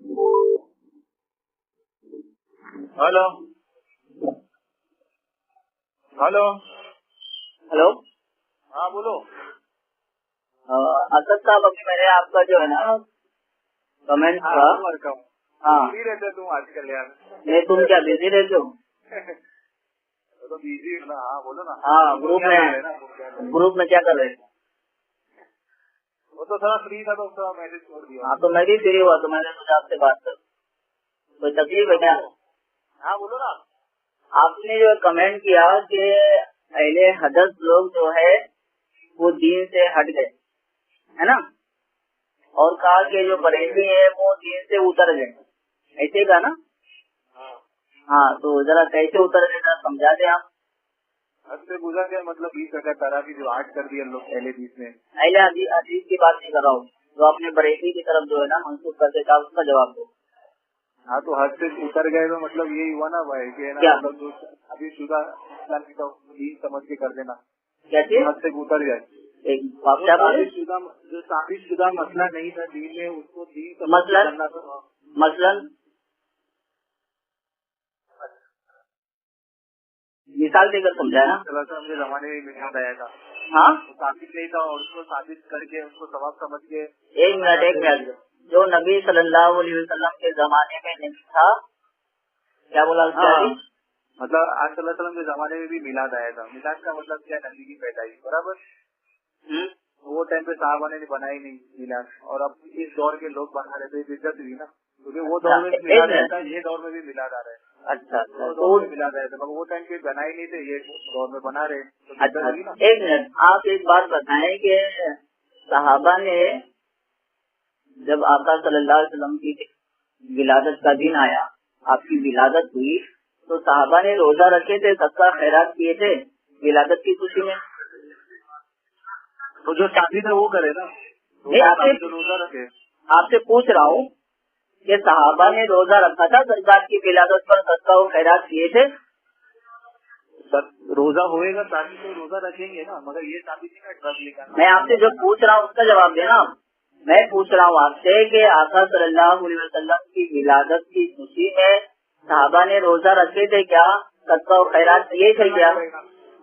Hello hello hello, हाँ बोलो। असद साहब, अभी मैंने आपका जो है ना कमेंट था। हाँ, बिजी रहते तुम आजकल यार। नहीं, तुम क्या बिजी रहते हो? तो बिजी हो ना। हाँ बोलो ना। हाँ, ग्रुप में क्या कर रहे थे? वो तो थोड़ा फ्री था तो थोड़ा मैसेज छोड़ दिया। हाँ, तो मैं भी फ्री हुआ तो मैंने सोचा आपसे बात कर। कोई तकलीफ है क्या? हाँ बोलो ना। आपने जो कमेंट किया कि अहले हदस लोग जो है वो दीन से हट गए, है ना, और कहा कि जो बरेली है वो दीन से उतर गए, ऐसे का ना? हाँ, तो जरा कैसे उतर गए जरा समझा दे आप। हद से गुजर गया मतलब 20 तरह की जो आर्ट कर दिया लोग पहले 20 में। अहले हदीस की बात नहीं कर रहा हूँ, जो आपने बरेली की तरफ जो है ना मंसूब करते था, उसका जवाब दो। हाँ, तो हद से उतर गए तो मतलब यही हुआ ना भाई कि ना, मतलब जो अभी शुदा इस्लामी का दीन समझ के कर देना। क्या चीज? हद से उतर गए। जो शादीशुदा मसला नहीं था दीन में, उसको दीन समझ के करना था। मसलन मिसाल देकर समझाया ना। हमने जमाने में मिलाद आया था। हाँ, साबित नहीं था और उसको साबित करके उसको सवाब समझ के। एक मिनट, जो नबी सल्लल्लाहु अलैहि वसल्लम के जमाने में नहीं था, क्या बोला? मतलब आज सल्लल्लाहु अलैहि वसल्लम के जमाने में भी मिलाद आया था। मिलाद का मतलब क्या? नबी की पैदाइश, बराबर। वो टाइम पे साहबा ने बनाई नहीं मिलाद, और अब इस दौर के लोग बना रहे थे, इज्जत हुई ना, क्योंकि वो दौर में मिलाद आया था, ये दौर में भी मिलाद आ रहा है। अच्छा, तो मिलाद आया था, वो टाइम पे बनाई नहीं थे, ये दौर में बना रहे। अच्छा, एक मिनट, आप एक बात बताएं कि सहाबा ने जब आका सल्लल्लाहु अलैहि वसल्लम की विलादत का दिन आया, आपकी विलादत हुई, तो सहाबा ने रोजा रखे थे, सदका खैरात किए थे विलादत की खुशी में। तो जो शादी था वो करे ना। नहीं, रोजा रखे। आपसे पूछ रहा हूँ कि सहाबा ने रोजा रखा था सरकार की विलादत पर, सदका और खैरात किए थे। रोजा होएगा शादी तो रोजा रखेंगे ना, मगर ये शादी नहीं करना। मैं आपसे जो पूछ रहा हूँ उसका जवाब देना। मैं पूछ रहा हूँ आपसे कि आका सल्लल्लाहु अलैहि वसल्लम की विलादत की खुशी में सहाबा ने रोजा रखे थे क्या? सदका और खैरात ये थे क्या?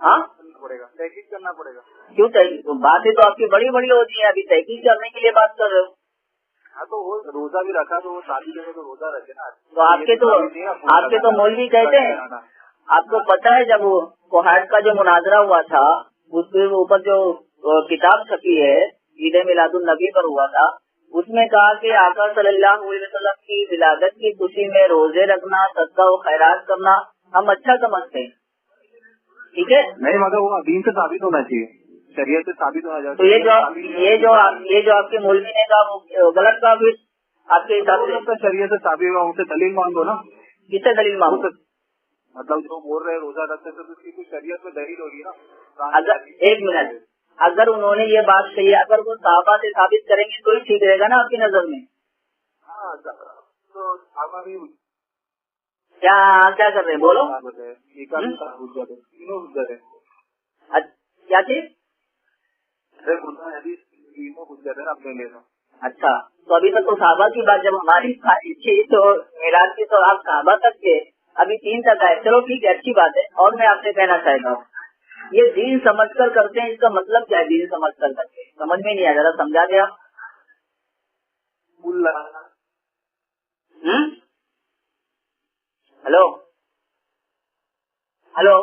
हाँ, तहकीक करना पड़ेगा। क्यों तहकीक? बातें तो आपकी बड़ी बड़ी होती है, अभी तहकीक करने के लिए बात कर रहे हो। हाँ, तो वो रोजा भी रखा तो वो शादी के तो रोजा रखे ना। तो आपके तो मौलवी कहते हैं, आपको पता है जब कोहाट का जो मुनाजरा हुआ था उसके ऊपर जो किताब छपी है ईद मिलादुन नबी पर हुआ था, उसमें कहा कि आका सल्लल्लाहु अलैहि वसल्लम की विलादत की खुशी में रोजे रखना, सदका और खैरात करना हम अच्छा समझते हैं, ठीक है? नहीं, मगर वो दीन से साबित होना चाहिए, शरीयत से साबित होना चाहिए। तो ये जो आपके मौलवी ने कहा वो गलत कहा, फिर आपके हिसाब से शरीयत से साबित हुआ, उनसे दलील मांगो ना। किससे दलील मांगो? मतलब जो बोल रहे रोजा रखते तो उसकी कोई शरीयत में दलील होगी ना। अगर एक मिनट, अगर उन्होंने ये बात कही, अगर वो साहबा से साबित करेंगे तो ही ठीक रहेगा ना आपकी नजर में? हाँ, तो साहबा भी क्या कर रहे हैं बोलो? क्या चीज? अपने लिए। अच्छा, तो अभी तक तो साहबा की बात जब हमारी थी तो मिलाद की तो आप साहबा तक के, अभी 3 तक आए। चलो ठीक है, अच्छी बात है। और मैं आपसे कहना चाहता हूँ, ये दीन समझकर करते हैं, इसका मतलब क्या है? दीन समझकर करते हैं, समझ में नहीं आया, जरा समझा दे आप। हेलो हेलो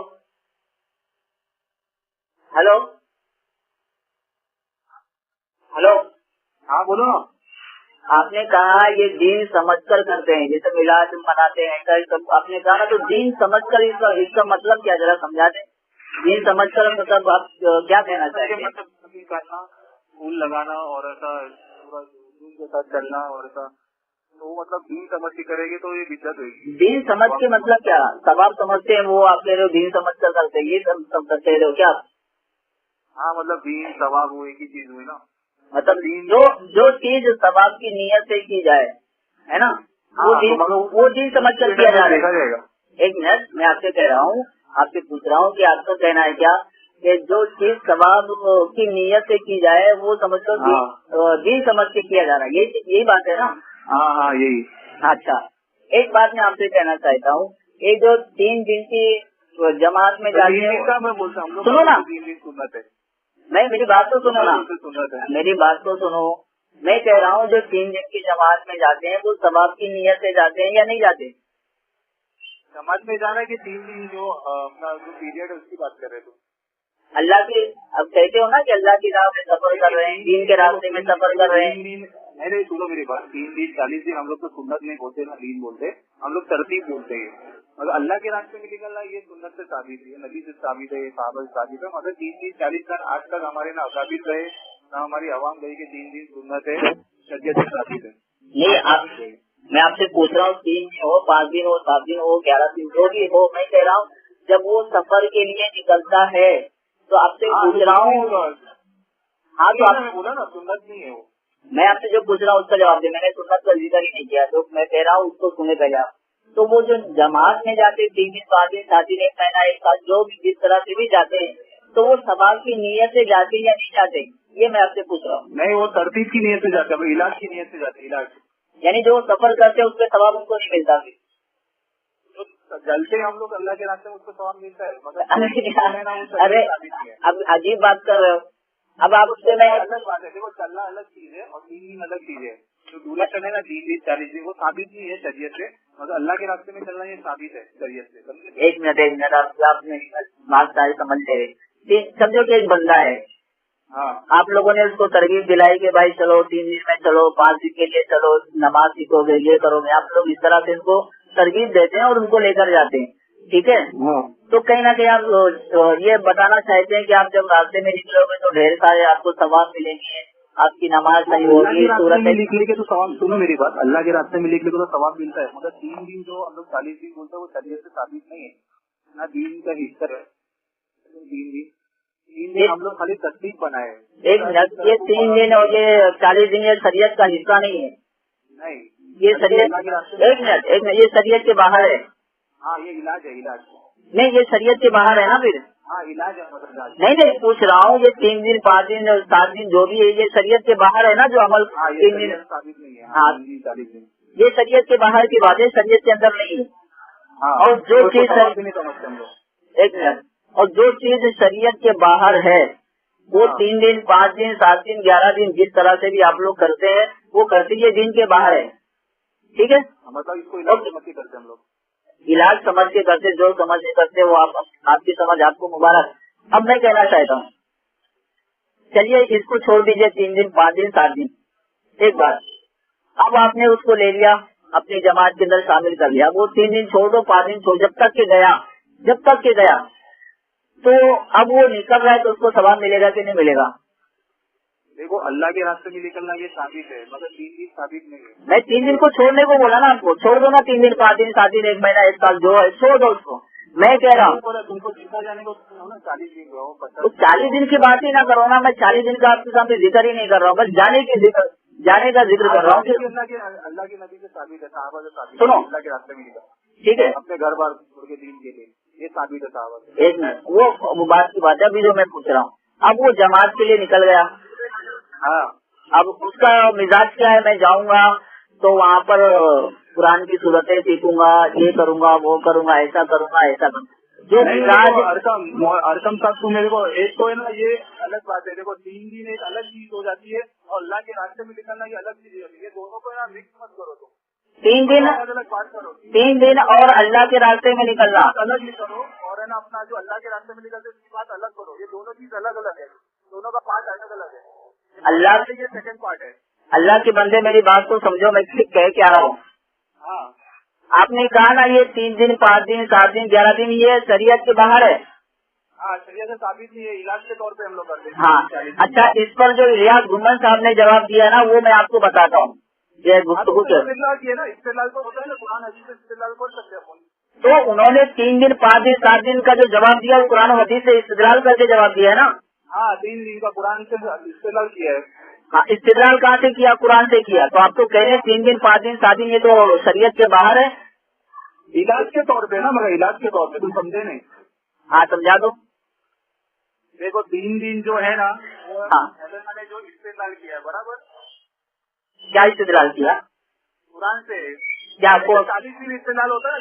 हेलो हेलो, हाँ बोलो। आपने कहा ये दीन समझकर करते हैं, जैसे मिलाद मनाते हैं, आपने कहा ना, तो दीन समझकर इसका मतलब क्या, जरा समझा दें। दीन समझकर मतलब आप क्या कहना चाहते हैं? मतलब करना, फूल लगाना और ऐसा के साथ चलना और ऐसा, तो मतलब दीन समझ के करेंगे तो ये बिदअत होगी। दीन समझ के मतलब क्या? सवाब समझते हैं वो, आप कह रहे हो दीन समझ कर करते हैं, ये सब कह रहे हो क्या आप? हाँ, मतलब दीन सवाब वो एक ही चीज हुई ना। मतलब जो चीज सवाब की नीयत से की जाए, है ना, वो दीन समझ कर किया जाएगा। एक मिनट, मैं आपसे कह रहा हूँ, आपसे पूछ रहा हूँ कि आपका कहना है क्या कि जो चीज सवाब की नीयत से की जाए वो समझकर दीन समझ के किया जा रहा है, यही बात है ना? हाँ, यही। अच्छा, एक बात मैं आपसे कहना चाहता हूँ, ये जो 3 दिन की जमात में जाते हैं, मैं बोलता हूँ हम लोग सुनो ना, 3 दिन सुन्नत है। नहीं मेरी बात तो सुनो ना, सुन्नत है। मेरी बात तो सुनो। मैं कह रहा हूँ जो 3 दिन की जमात में जाते हैं वो सवाब की नीयत से जाते हैं या नहीं जाते? जमात में जाना है कि 3 दिन जो अपना जो पीरियड है उसकी बात कर रहे हो? अल्लाह की, अब कहते हो ना कि अल्लाह की राह में सफर कर रहे हैं, दीन के रास्ते में सफर कर रहे हैं। नहीं सुनो मेरी बात, 3 दिन 40 दिन हम लोग तो सुन्नत नहीं बोलते ना दीन बोलते, हम लोग तरतीब बोलते हैं। मगर अल्लाह के रास्ते में निकलना ये सुन्नत से साबित है, नबी से साबित है, साहबा से साबित है। मगर 3 दिन 40 दिन आज तक हमारे ना अकाबिर गए ना हमारी आवाम गई कि 3 दिन सुन्नत है, शरीयत से साबित है। नहीं मैं आपसे पूछ रहा हूँ 3 दिन हो, 5 दिन हो, 7 दिन हो, 11 दिन जो भी हो, मैं कह रहा हूँ जब वो सफर के लिए निकलता है तो आपसे पूछ रहा हूँ। हाँ तो आप बोला ना सुन्नत नहीं है वो। मैं आपसे जो पूछ रहा हूँ उसका जवाब दे, मैंने सुन्नत का जिक्र ही नहीं किया, तो मैं कह रहा हूँ उसको सुने पहले आप। तो वो जो जमात में जाते 3 दिन 5 दिन 7 दिन 1 महीना 1 साल जो भी जिस तरह से भी जाते हैं, तो वो सवाब की नीयत से जाते या नहीं जाते, ये मैं आपसे पूछ रहा हूँ। नहीं वो तरतीब की नीयत से जाते हैं, इलाज की नीयत से जाते, इलाज यानी जो सफर करते हैं उसके सवाब उनको नहीं मिलता। तो जलते हम लोग अल्लाह के रास्ते में उसको सवाब मिलता है। अरे अब अजीब बात कर रहे हो। अब आप उससे मैं अलग बात है, देखो चलना अलग चीज है और 3 दिन अलग चीज है। जो दूल्हा चले ना 3 दिन 40 दिन वो साबित नहीं है शरीयत से, मगर अल्लाह के रास्ते में चलना ये साबित है शरीयत से। एक मिनट आपने बात सारी समझ ले। समझो कि एक बंदा है, हाँ आप लोगों ने उसको तरगीब दिलाई कि भाई चलो 3 दिन में चलो, 5 दिन के लिए चलो, नमाज सीखोगे, ये करोगे। आप लोग इस तरह से उनको तरगीब देते हैं और उनको लेकर जाते हैं, ठीक है। तो कहीं ना कहीं आप ये बताना चाहते हैं कि आप जब रास्ते में निकलोगे तो ढेर सारे आपको सवाब मिलेंगे, आपकी नमाज सही होगी, सूरत में निकले के तो सवाब। सुनो मेरी बात, अल्लाह के रास्ते में निकले तो सवाब मिलता है, मगर 3 दिन जो हम लोग 40 दिन बोलते हैं वो शरीयत से साबित नहीं है ना, दीन का हिस्सा है। 3 दिन हम लोग खाली तरतीब बनाए। एक मिनट, ये 3 दिन और ये 40 दिन ये शरीयत का हिस्सा नहीं है। नहीं ये शरीयत, एक मिनट ये शरीयत के बाहर है। हाँ ये इलाज है, इलाज नहीं, ये शरीयत के बाहर है ना फिर। हाँ इलाज है, मतलब नहीं पूछ रहा हूँ, ये 3 दिन 5 दिन 7 दिन जो भी है ये शरीयत के बाहर है ना, जो अमल 3 दिन साबित नहीं है। हाँ 40 दिन ये शरीयत के बाहर की बात है, शरीयत के अंदर नहीं है। हाँ, और जो चीज नहीं समझते हम लोग। एक मिनट, और जो चीज शरीयत के बाहर है वो 3 दिन 5 दिन 7 दिन 11 दिन जिस तरह से भी आप लोग करते हैं वो करते ये दिन के बाहर है, ठीक है। मतलब इसको इलाज समझ के करते हम लोग, इलाज समझ के करते, जो समझ के करते वो आपकी समझ, आपको मुबारक। अब मैं कहना चाहता हूँ, चलिए इसको छोड़ दीजिए 3 दिन 5 दिन 7 दिन, एक बात। अब आपने उसको ले लिया अपनी जमात के अंदर शामिल कर लिया, वो 3 दिन छोड़ दो 5 दिन छोड़, जब तक के गया तो अब वो निकल रहा है तो उसको सवाब मिलेगा कि नहीं मिलेगा? देखो अल्लाह के रास्ते में निकलना ये साबित है, मगर 3 दिन साबित नहीं है। मैं 3 दिन को छोड़ने को बोला ना आपको, छोड़ दो ना 3 दिन 5 दिन 7 दिन 1 महीना 1 साल जो है छोड़ दो उसको। मैं कह रहा हूँ तुमको जितना जाने को 40 दिन रहो, तो 40 दिन की बात ही ना करो ना, मैं 40 दिन का आपके सामने जिक्र ही नहीं कर रहा हूँ, बस जाने का जिक्र कर रहा हूँ। अल्लाह के नबी से साबित है, साहबा से साबित है, सुनो अल्लाह के रास्ते में निकला, ठीक है, अपने घर बार छोड़ के दीन के लिए, ये साबित है साहबा से। एक मिनट, वो बात की बात है अभी जो मैं पूछ रहा हूँ। अब वो जमात के लिए निकल गया, हाँ अब उसका मिजाज क्या है, मैं जाऊंगा तो वहाँ पर कुरान की सूरतें सीखूंगा, ये करूंगा वो करूंगा, ऐसा करूंगा जो मिजाज। अरकम साहब तुम मेरे को, एक तो है ना ये अलग बात है, देखो 3 दिन एक अलग चीज हो जाती है और अल्लाह के रास्ते में निकलना ये अलग चीज होती है, ये दोनों को ना मिक्स मत करो तुम। 3 दिन अलग बात करो, 3 दिन और अल्लाह के रास्ते में निकलना अलग नहीं करो, और है ना अपना जो अल्लाह के रास्ते में निकलते उसकी बात अलग करो, ये दोनों चीज अलग अलग है, दोनों का पार्ट अलग अलग है। अल्लाह ये सेकंड पार्ट है। अल्लाह के बंदे मेरी बात को समझो, मैं कह क्या रहा हूँ। हाँ आपने कहा ना ये 3 दिन 5 दिन 7 दिन 11 दिन ये शरीयत के बाहर है। हाँ शरीयत से साबित नहीं है, इलाज के तौर पे हम लोग करते हैं। हाँ अच्छा, इस पर जो इलियास गुम्मन साहब ने जवाब दिया ना वो मैं आपको बताता हूँ। ये गुफ्तगू के इस्तेलाल तो होता है ना, कुरान हदीस से इस्तेलाल कर सकते हैं। तो उन्होंने 3 दिन 5 दिन 7 दिन का जो जवाब दिया वो कुरान हदीस से इस्तेदलाल करके जवाब दिया है ना। हाँ 3 दिन का कुरान से इस्तेलाल किया है। हाँ इस्तेदलाल कहाँ से किया? कुरान से किया। तो आप तो कह रहे हैं 3 दिन 5 दिन 7 दिन ये तो शरीयत के बाहर है। इलाज के तौर पे ना, मगर इलाज के तौर पे तुम समझे नहीं। हाँ समझा दो। देखो 3 दिन जो है ना, हाँ मैंने जो इस्तेदलाल किया है, बराबर क्या इस्तेदलाल किया? कुरान से क्या आपको 40 दिन इस्तेमाल होता है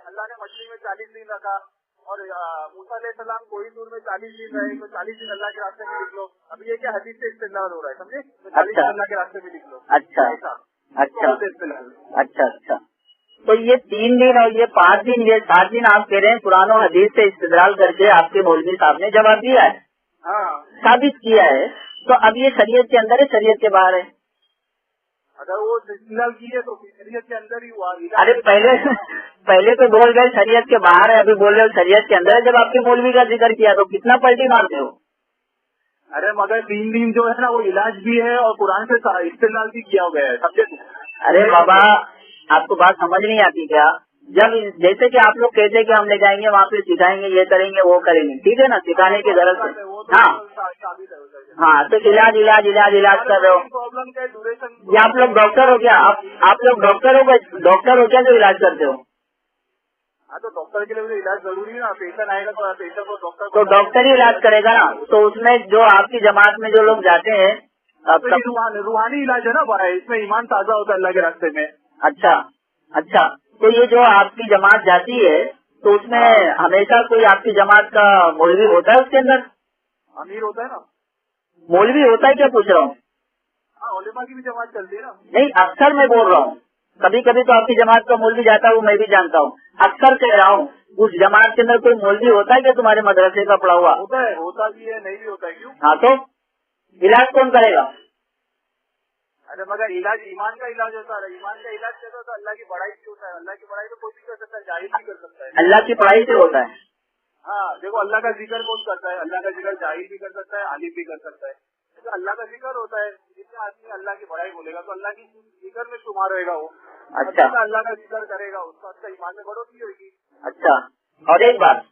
अल्लाह ने मछली में 40 दिन रखा और मूसा अलैहिस्सलाम कोई दूर में 40 दिन रहे तो 40 दिन अल्लाह के रास्ते में लिख लो। अभी ये क्या हदीस से इस्तेमाल हो रहा है समझे, 40 दिन अल्लाह के रास्ते में लिख लो। अच्छा अच्छा अच्छा। तो ये 3 दिन और ये 5 दिन ये 7 दिन आप कह रहे हैं कुरान और हदीस से इस्तेमाल करके आपके मौलवी साहब ने जवाब दिया है, हाँ साबित किया है। तो अब ये शरीयत के अंदर है शरीयत के बाहर है? अगर वो इस्तेमाल की है तो शरीयत के अंदर ही हुआ। अरे पहले तो बोल गए शरीयत के बाहर है, अभी बोल रहे हो शरीयत के अंदर है। जब आपके मौलवी का जिक्र किया तो कितना पलटी मारते हो? अरे मगर 3 दिन जो है ना वो इलाज भी है और कुरान से इस्तेमाल भी किया गया है समझे। अरे बाबा आपको बात समझ नहीं आती क्या? जब जैसे कि आप लोग कहते हैं कि हम ले जाएंगे वहाँ पे सिखाएंगे, ये करेंगे वो करेंगे, ठीक है ना, सिखाने की जरूरत है। हाँ तो इलाज इलाज इलाज इलाज कर रहे हो। प्रॉब्लम का ड्यूरेशन ये आप लोग डॉक्टर हो क्या? आप लोग डॉक्टर हो क्या जो इलाज करते हो? हाँ तो डॉक्टर के लिए भी इलाज जरूरी है ना। पेशेंट आएगा तो पेशेंट को डॉक्टर तो डॉक्टर ही इलाज करेगा ना। तो उसमें जो आपकी जमात में जो लोग जाते हैं रूहानी इलाज है ना बड़ा, इसमें ईमान ताजा होता है अल्लाह के रास्ते में। अच्छा अच्छा। तो ये जो आपकी जमात जाती है तो उसमें हमेशा कोई आपकी जमात का मौलवी होता है उसके अंदर? अमीर होता है ना। मौलवी होता है क्या पूछ रहा हूँ? हाँ उलेमा की भी जमात चलती है ना। नहीं अक्सर मैं बोल रहा हूँ, कभी कभी तो आपकी जमात का मौलवी जाता है वो मैं भी जानता हूँ। अक्सर कह रहा हूँ उस जमात के अंदर कोई मौलवी होता है क्या तुम्हारे मदरसे का पढ़ा हुआ? होता भी है, नहीं भी होता है। क्यों? हाँ तो इलाज कौन करेगा? अरे मगर इलाज ईमान का इलाज होता है। ईमान का इलाज कैसा होता है? अल्लाह की पढ़ाई से होता है। अल्लाह की पढ़ाई तो कोई भी कर सकता है, जाहिल भी कर सकता है। अल्लाह की पढ़ाई से होता है। हाँ देखो अल्लाह का जिक्र कौन करता है? अल्लाह का जिक्र जाहिल भी कर सकता है, आलिम भी कर सकता है। तो अल्लाह का जिक्र होता है। जितने आदमी अल्लाह की पढ़ाई बोलेगा तो अल्लाह की जिक्र में शुमार रहेगा वो। अच्छा अल्लाह का जिक्र करेगा उसका अच्छा ईमान में बढ़ोतरी होगी। अच्छा। और एक बात,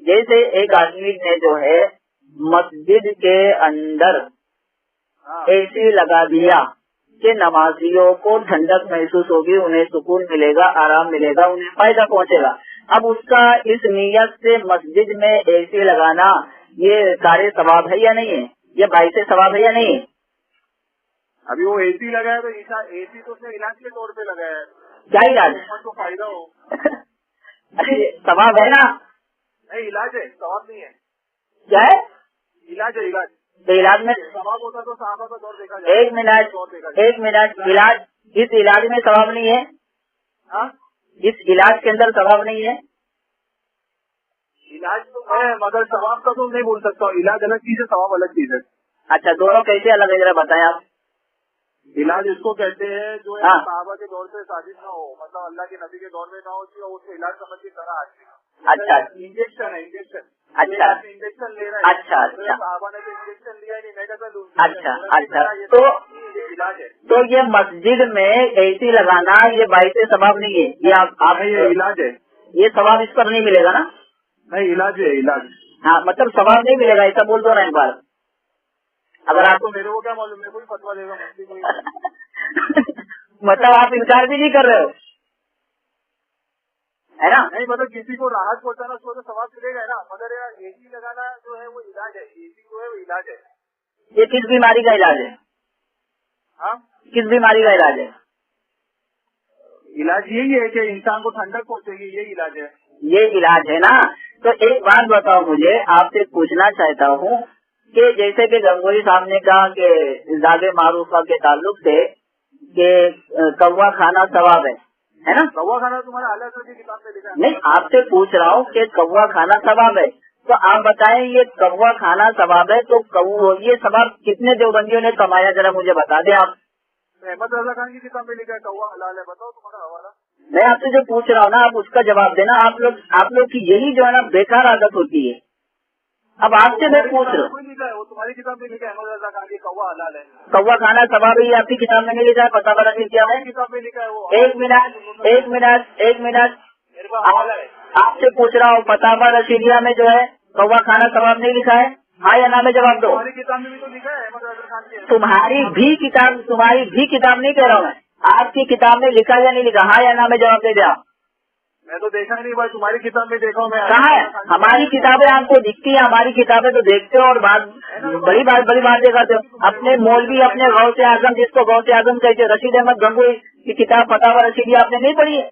जैसे एक आदमी ने जो है मस्जिद के अंदर एसी लगा दिया कि नमाजियों को ठंडक महसूस होगी, उन्हें सुकून मिलेगा, आराम मिलेगा, उन्हें फायदा पहुंचेगा। अब उसका इस नियत से मस्जिद में एसी लगाना ये सारे सवाब है या नहीं है? ये 22 सवाब है या नहीं है? अभी वो एसी लगाया तो एसी तो उसने इलाज के तौर पे लगाया है। क्या इलाज? तो फायदा हो अरे सवाब है ना? नहीं इलाज है, सवाब नहीं है। क्या है? इलाज है इलाज। तो इलाज में सवाब होता तो सहाबा का दौर देखा जाए। एक मिनट इलाज, इस इलाज में सवाब नहीं है? हाँ इस इलाज के अंदर सवाब नहीं है? इलाज तो है मगर सवाब का तो नहीं बोल सकता हूँ। इलाज अलग चीज है, सवाब अलग चीज है। अच्छा दोनों कैसे अलग है जरा बताएं आप। इलाज इसको कहते हैं जो है सहाबा के दौर पे साजिश ना हो, मतलब अल्लाह के नबी के दौर में ना हो, उसको इलाज समझ के करा आदमी। अच्छा इंजेक्शन है, इंजेक्शन। अच्छा इंजेक्शन ले रहा है। अच्छा अच्छा सहाबा ने तो इंजेक्शन लिया नहीं, मैं कैसा लूँ? अच्छा अच्छा। तो इलाज है। तो ये मस्जिद में एसी लगाना ये 22 सवाब नहीं है? ये आप ये इलाज है। ये सवाब इस पर नहीं मिलेगा ना? नहीं इलाज है इलाज। हाँ मतलब सवाब नहीं मिलेगा ऐसा बोल दो ना एक बार। अगर आपको मेरे को क्या मालूम, मेरे को ही फतवा देगा मस्जिद कोई। मतलब आप इनकार भी नहीं कर रहे हो है ना? नहीं मतलब किसी को राहत पहुंचाना उसको तो सवाब मिलेगा ना। मगर एसी लगाना जो है वो इलाज है। एसी जो है वो इलाज है। ये किस बीमारी का इलाज है? हाँ किस बीमारी का इलाज है? इलाज यही है कि इंसान को ठंडक पहुंचेगी, यही इलाज है। ये इलाज है ना। तो एक बात बताओ मुझे, आपसे पूछना चाहता हूँ कि जैसे कि गंगोई साहब ने कहा कि जागे मारूफा के ताल्लुक से कि कौवा खाना सवाब है ना? कौवा खाना तुम्हारा अलग की किताब में लिखा है। नहीं आपसे पूछ रहा हूँ कि कौवा खाना सवाब है, तो आप बताएं ये कौवा खाना सवाब है तो ये सवाब कितने देवबंदियों ने कमाया जरा मुझे बता दें आप। अहमद रजा खान की किताब में लिखा है कौवा हलाल है। बताओ तुम्हारा हवाला। मैं आपसे जो पूछ रहा हूँ ना आप उसका जवाब देना। आप लोग की यही जो है ना बेकार आदत होती है। अब आपसे मैं पूछ रहा हूँ, वो तुम्हारी किताब में लिखा है अहमद रजा खान की कौवा हलाल है। कौवा खाना सवाब है आपकी किताब में नहीं लिखा है? पता बड़ा क्या है किताब में लिखा है वो। एक मिनट आपसे पूछ रहा हूँ, पतावा रशीदिया में जो है कौवा खाना सवाब नहीं लिखा है? हाँ या ना में जवाब दो। तुम्हारी किताब में भी तो लिखा है अहमद रजा खान की। तुम्हारी भी किताब नहीं कह रहा हूँ मैं, आपकी किताब में लिखा या नहीं लिखा? हाँ या ना में जवाब दे दे आप। मैं तो देखा नहीं भाई, तुम्हारी किताब में देखा हूँ मैं। कहाँ है? हमारी किताबें आपको दिखती है, हमारी किताबें तो देखते हो और बड़ी बातें करते हो। अपने मौलवी, अपने गौसे आजम, जिसको गौसे आजम कहते हैं, रशीद अहमद गंगोई की किताब फतावा रशीदी आपने नहीं पढ़ी है?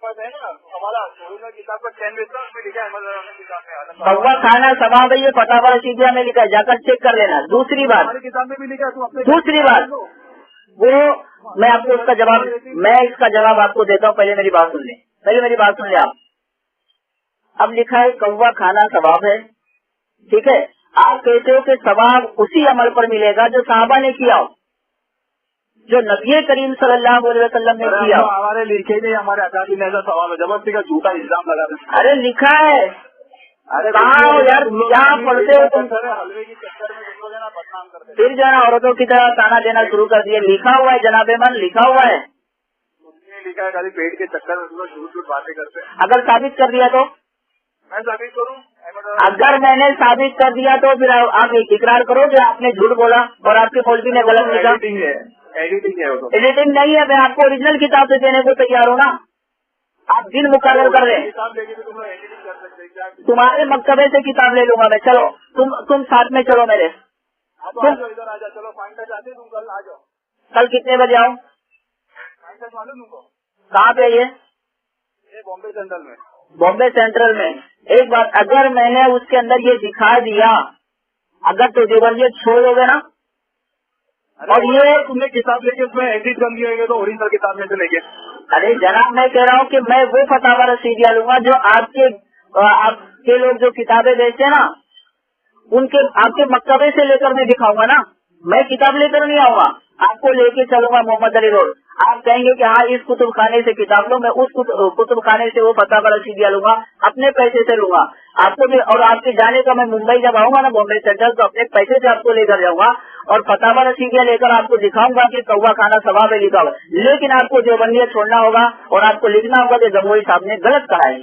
हमारा किताब का 10 में लिखा है, कौवा खाना सवाब है, ये फतावा रशीदिया में लिखा है, जाकर चेक कर लेना। दूसरी बात, किताब में भी लिखा है। दूसरी बात, वो मैं आपको उसका जवाब, मैं इसका जवाब आपको देता हूँ। पहले मेरी बात सुन ले, पहले मेरी बात सुन ले आप। अब लिखा है कौवा खाना सवाब है, ठीक है। आप कहते हो कि सवाब उसी अमल पर मिलेगा जो साहबा ने किया हो, जो नबी करीम सल्लल्लाहु अलैहि वसल्लम ने किया। हमारे लिखे नहीं, हमारे अकादी ने ऐसा सवाल है, जबरदस्ती का झूठा इल्जाम लगा देते। अरे लिखा है, अरे कहाँ हो यार, क्या पढ़ते हो तुम? हलवे की चक्कर में तुम लोग है ना बदनाम करते। फिर जो है ना औरतों की तरह ताना देना शुरू कर दिया। लिखा हुआ है जनाबे मन, लिखा हुआ है। लिखा है, खाली पेट के चक्कर में तुम लोग झूठ बातें करते हैं। अगर साबित कर दिया तो मैं साबित करूँ? अगर मैंने साबित कर दिया तो फिर आप इकरार करो कि आपने झूठ बोला और आपके मौलवी ने गलत लिखा। एडिटिंग है वो तो। एडिटिंग नहीं है, मैं आपको ओरिजिनल किताब से देने को तैयार हूँ ना। आप दिन मुकर्रर कर रहे हैं। किताब लेके तो तुम लोग एडिटिंग कर सकते हैं क्या? तुम्हारे मकतबे से किताब ले लूंगा मैं। चलो तुम साथ में चलो मेरे। इधर आ जाओ, चलो फाइन टच आते तुम कल आ जाओ। कल कितने बजे आऊँ? फाइन टच मालूम तुमको? कहाँ पे ये बॉम्बे सेंट्रल में। बॉम्बे सेंट्रल में। एक बात, अगर मैंने उसके अंदर ये दिखा दिया, अगर तो देवरिया छोड़ोगे ना, और ये तुमने किताब लेके उसमें एडिट कर लिया तो ओरिजिनल किताब में से लेके। अरे जनाब, मैं कह रहा हूँ कि मैं वो फतावा रसीदिया लूंगा जो आपके लोग जो किताबें बेचते हैं ना, उनके आपके मकतबे से लेकर मैं दिखाऊंगा ना। मैं किताब लेकर नहीं आऊंगा, आपको लेके चलूंगा मोहम्मद अली रोड। आप कहेंगे कि हाँ इस कुतुब खाने से किताब लो, मैं उस कुतुब खाने से वो फतावा रसीदिया लूंगा, अपने पैसे से लूंगा। आपको भी, और आपके जाने का मैं मुंबई जब आऊंगा ना बॉम्बे सेंट्रल, तो अपने पैसे से आपको लेकर जाऊंगा और फतावा रसीदिया लेकर आपको दिखाऊंगा कि कौवा खाना सवाब है लिखा हुआ। लेकिन आपको देवबंदिया छोड़ना होगा और आपको लिखना होगा कि गंगोई साहब ने गलत कहा है।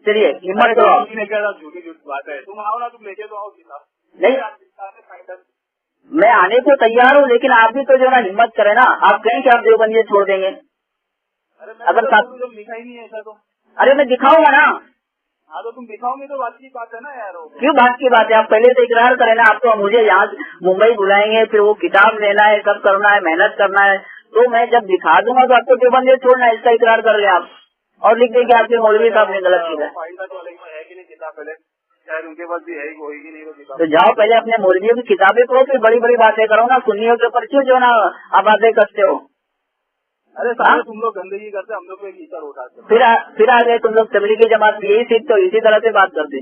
चलिए हिम्मत करो। झूठी बात है, तुम आओ ना, तुम लेके तो आओ किताब। नहीं, मैं आने को तैयार हूँ, लेकिन आप भी तो जो ना हिम्मत करें ना। आप कहें कि आप देवबंदिया छोड़ देंगे? अगर लिखा ही नहीं है ऐसा तो। अरे मैं दिखाऊंगा ना। हाँ तो तुम दिखाओगे तो बात की बात है ना यार। क्यों बात की बात है? आप पहले तो इकरार करें ना। आप तो मुझे यहाँ मुंबई बुलाएंगे, फिर वो किताब लेना है, सब करना है, मेहनत करना है, तो मैं जब दिखा दूंगा तो आपको देवबंदिया छोड़ना है, इसका इकरार कर ले आप और लिख देंगे आपके मौलवी साहब ने गलत किया है कि नहीं किताब पहले शायद उनके पास भी है, होगी नहीं वो किताब। तो जाओ पहले अपने मौलवियों की किताबें पढ़ो, फिर बड़ी बड़ी बातें करो ना। सुन्नियों के ऊपर क्यों जो ना आप बातें करते हो? अरे सारे तुम लोग गंदगी करते, हम लोग को एक ईचड़ उठाते। फिर आ गए तुम लोग तबलीगी जमात, यही सीखते हो, इसी तरह से बात करते।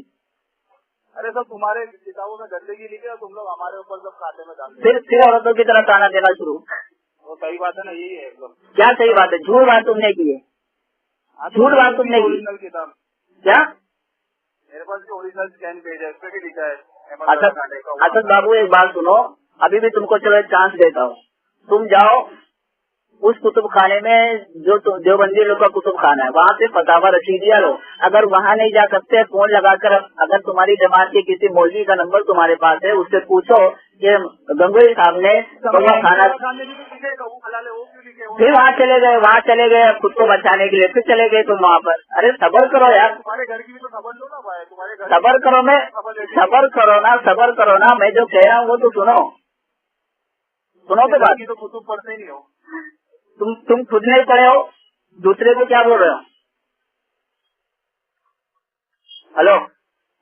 अरे सब तुम्हारे किताबों में गंदगी लिखे और तुम लोग हमारे ऊपर सब खाते में डालते। फिर औरतों की तरह ताना देना शुरू। वो सही बात है ना, यही है क्या सही बात है? झूठ बात तुमने की है, झूठ बात तुमने की। ओरिजिनल किताब क्या? मेरे पास भी ओरिजिनल स्कैन पेज है, उसपे भी लिखा है। असद बाबू एक बात सुनो, अभी भी तुमको चलो एक चांस देता हूँ। तुम जाओ उस कुतुब खाने में जो देवबंदी लोग का कुतुब खाना है, वहाँ पे फतावा रसीदिया लो। अगर वहाँ नहीं जा सकते, फोन लगाकर अगर तुम्हारी जमात के किसी मौलवी का नंबर तुम्हारे पास है, उससे पूछो कि गंगोई साहब ने कौवा खाना, फिर वहाँ चले गए खुद को बचाने के लिए, फिर चले गए तुम वहाँ पर। अरे सबर करो यार, तुम्हारे घर की भी तो खबर लो ना भाई, तुम्हारे घर सबर करो। मैं सबर करो ना, मैं जो कह रहा हूँ वो तो सुनो तो बात। तो कुतुब पढ़ते नहीं हो तुम खुद नहीं पढ़े हो, दूसरे को क्या बोल रहे हो? हेलो,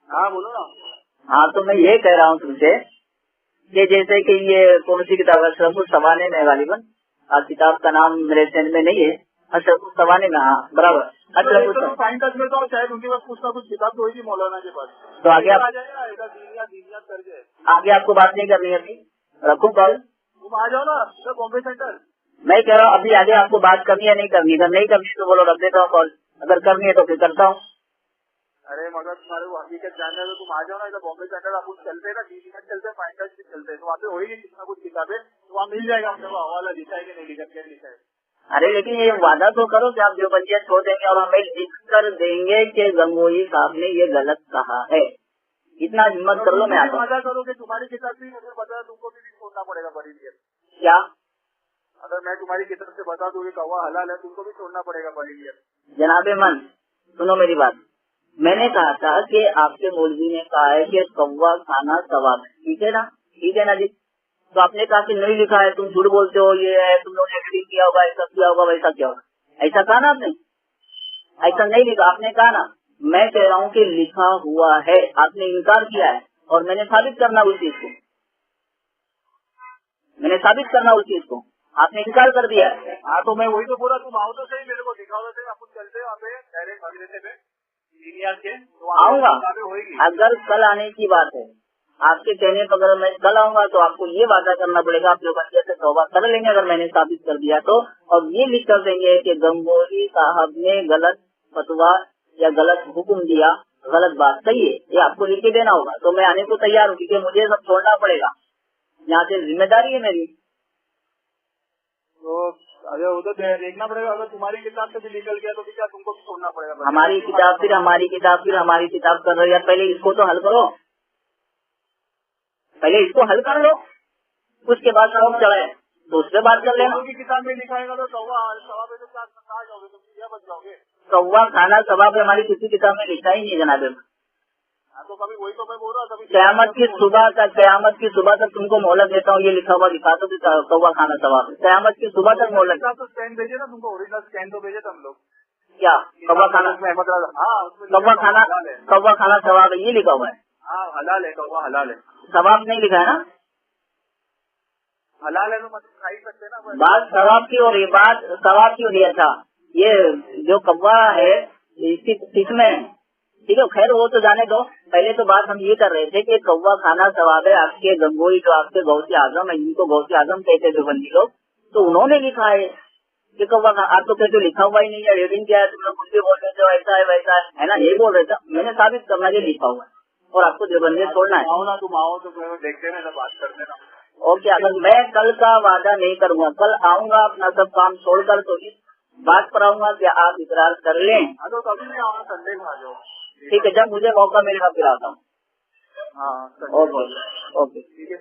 हाँ बोलो ना। हाँ तो मैं ये कह रहा हूँ तुमसे कि जैसे कि ये कौन सी किताब है, अशरफुल सवाने में गालिबन, किताब का नाम मेरे सेंड में नहीं है, अशरफुल सवाने में। हाँ बराबर, अशरफुल फाइन टच में तो शायद उनके पास कुछ ना कुछ किताब तो होगी मौलाना के पास। तो आगे आगे आपको बात नहीं करनी है अभी, रखूँ कॉल? तुम आ जाओ ना बॉम्बे सेंटर। मैं कह रहा हूँ अभी आगे आपको बात करनी है नहीं करनी? अगर नहीं करनी तो बोलो, रख देता हूँ कॉल। अगर करनी है तो फिर करता हूँ। अरे मगर तुम्हारे वो हकीकत जानना है तो तुम आ जाओ ना इधर बॉम्बे सेंटर। आप चलते हैं ना, 20 मिनट चलते हैं, 5 मिनट चलते हैं, तो वहाँ पे होगी कुछ ना कुछ किताबें, तो वहाँ मिल जाएगा अपने को हवाला लिखा है कि नहीं लिखा, क्या लिखा है। अरे लेकिन ये वादा तो करो कि आप देवबंदिया छोड़ देंगे और हमें लिख कर देंगे कि गंगोई साहब ने ये गलत कहा है। इतना हिम्मत कर लो। मैं वादा करो कि तुम्हारी किताब भी मुझे बता, तुमको भी छोड़ना पड़ेगा बड़ी देर। क्या? अगर मैं तुम्हारी किताब से बता दूँ कि कौवा हलाल है, तुमको भी छोड़ना पड़ेगा बड़ी देर। जनाबे मन, सुनो मेरी बात, मैंने कहा था कि आपके मौलवी ने कहा है कि कौवा खाना सवाब है, ठीक है ना? ठीक है ना जी? तो आपने कहा कि नहीं लिखा है, तुम झूठ बोलते हो, ये है, तुम लोगों ने एडिटिंग किया होगा, ऐसा किया होगा, वैसा किया होगा, ऐसा कहा ना आपने? ऐसा नहीं लिखा, आपने कहा ना। मैं कह रहा हूँ कि लिखा हुआ है, आपने इनकार किया है और मैंने साबित करना उस चीज को, मैंने साबित करना उस चीज को, आपने इनकार कर दिया है। हाँ तो मैं वही तो बोला, तुम आओ तो सही, मेरे को दिखाओ तो सही, अपन चलते हैं वहाँ पे डायरेक्ट मदरसे पे सीनियर के, तो आऊंगा। होगी। अगर कल आने की बात है, आपके कहने पर अगर मैं कल आऊंगा तो आपको ये वादा करना पड़ेगा, आप लोग अच्छे से तौबा कर लेंगे अगर मैंने साबित कर दिया तो, और ये लिख कर देंगे कि गंगोही साहब ने गलत फतवा या गलत हुक्म दिया, गलत बात सही है, ये आपको लिख के देना होगा। तो मैं आने को तैयार हूँ, क्योंकि मुझे सब छोड़ना पड़ेगा, यहाँ से जिम्मेदारी है मेरी। तो अगर उधर देखना पड़ेगा, अगर तुम्हारी किताब से भी निकल गया तो क्या तुमको भी छोड़ना पड़ेगा? हमारी किताब फिर हमारी किताब कर रही है। पहले इसको तो हल करो, पहले इसको हल कर लो, उसके बाद सब चढ़े दूसरे बात कर लेना। की किताब में लिखाएगा तो सवा पे तो क्या जाओगे, तुम क्या बच जाओगे? कौवा खाना सवाब हमारी किसी किताब में लिखा ही नहीं जनाब। तो कभी वही तो मैं बोल रहा हूँ, कयामत की सुबह तक तुमको मोहलत देता हूँ, ये लिखा हुआ दिखा दो कि कौवा खाना सवाब है। कयामत की सुबह तक मोहलत। तो स्कैन भेजे ना तुमको, ओरिजिनल स्कैन तो भेजे हम लोग। क्या कौवा खाना सवाब है, ये लिखा हुआ है? हाँ हलाल है, कौवा हलाल है, सवाब नहीं लिखा है ना? हलाल है तो मतलब खा ही सकते ना। बात सवाब की हो रही, बात सवाब की हो रही। अच्छा, ये जो कौवा है इसकी किस्में, ठीक है, खैर वो तो जाने दो। पहले तो बात हम ये कर रहे थे कि कौवा खाना सवाब है। आपके गंगोई जो आपके गौसे आजम है, इनको गौसे आजम कहते थे बंदी लोग, तो उन्होंने लिखा है कि कौवा। आप तो कहते लिखा हुआ ही नहीं है, रीडिंग क्या है, तुम लोग मुझे बोल रहे थे ऐसा है वैसा है ना, ये बोल रहे थे। मैंने साबित करना ये लिखा हुआ है और आपको देवबंदी छोड़ना है। आओ ना, तुम आओ तो देखते ना, बात करते ना। ओके, अगर मैं कल का वादा नहीं करूँगा, कल आऊंगा अपना सब काम छोड़कर, तो इस बात पर आऊंगा कि आप इकरार कर लें। तो कभी नहीं आओ, संडे में आ जाओ। ठीक है, जब मुझे मौका मिलेगा फिर आता हूँ। हाँ ओके, ठीक है।